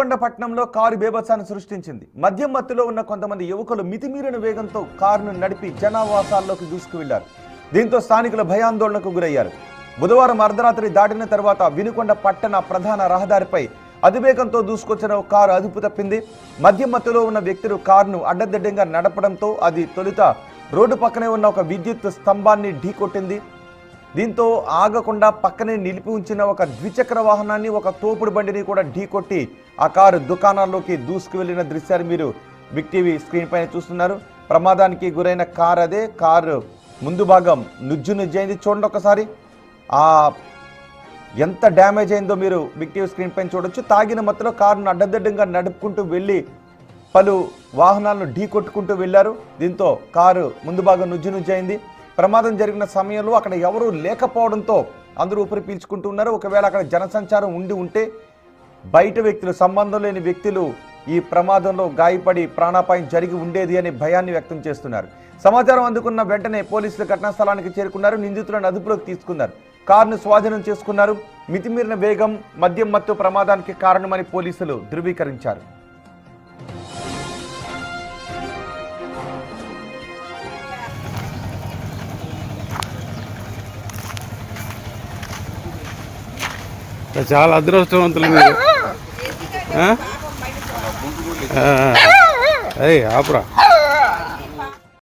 కొండపట్నంలో car బేభత్సాన్ని సృష్టించింది. మద్యం మత్తులో ఉన్న కొంతమంది యువకులు మితిమీరిన వేగంతో కారును నడిపి జనావాసాల్లోకి దూసుకువెళ్లారు. దీంతో స్థానికులు భయాందోళనకు గురయ్యారు. బుధవారం అర్ధరాత్రి దాటిన తర్వాత వినుకొండ పట్టణ ప్రధాన రహదారిపై అతివేగంతో దూసుకొచ్చిన కారు అదుపు తప్పింది. మద్యం మత్తులో ఉన్న వ్యక్తులు కారును అడ్డదిడ్డంగా నడపడంతో అది తొలుత రోడ్డు పక్కనే ఉన్న ఒక విద్యుత్ స్తంభాన్ని ఢీకొట్టింది. దీంతో ఆగకుండా పక్కనే నిలిపి ఉంచిన ఒక ద్విచక్ర వాహనాన్ని, ఒక తోపుడు బండిని కూడా ఢీకొట్టి ఆ కారు దుకాణాల్లోకి దూసుకు వెళ్లిన దృశ్యాలు మీరు బిగ్ టీవీ స్క్రీన్ పైన చూస్తున్నారు. ప్రమాదానికి గురైన కారు అదే. కారు ముందు భాగం నుజ్జైంది. చూడండి ఒకసారి ఎంత డ్యామేజ్ అయిందో మీరు బిగ్ టీవీ స్క్రీన్ పైన చూడొచ్చు. తాగిన మత్తులో కారును అడ్డదిడ్డంగా నడుపుకుంటూ వెళ్ళి పలు వాహనాలను ఢీకొట్టుకుంటూ వెళ్లారు. దీంతో కారు ముందు భాగం నుజ్జైంది. ప్రమాదం జరిగిన సమయంలో అక్కడ ఎవరూ లేకపోవడంతో అందరూ ఊపిరి పీల్చుకుంటూ ఉన్నారు. ఒకవేళ అక్కడ జనసంచారం ఉంటే బయట వ్యక్తులు, సంబంధం లేని వ్యక్తులు ఈ ప్రమాదంలో గాయపడి ప్రాణాపాయం జరిగి ఉండేది అనే భయాన్ని వ్యక్తం చేస్తున్నారు. సమాచారం అందుకున్న వెంటనే పోలీసులు ఘటనా స్థలానికి చేరుకున్నారు. నిందితులను అదుపులోకి తీసుకున్నారు. కారును స్వాధీనం చేసుకున్నారు. మితిమీరిన వేగం, మద్యం మత్తు ప్రమాదానికి కారణమని పోలీసులు ధృవీకరించారు. చాలా అదృష్టవంతులు మీరు. అయ్యి ఆపురా.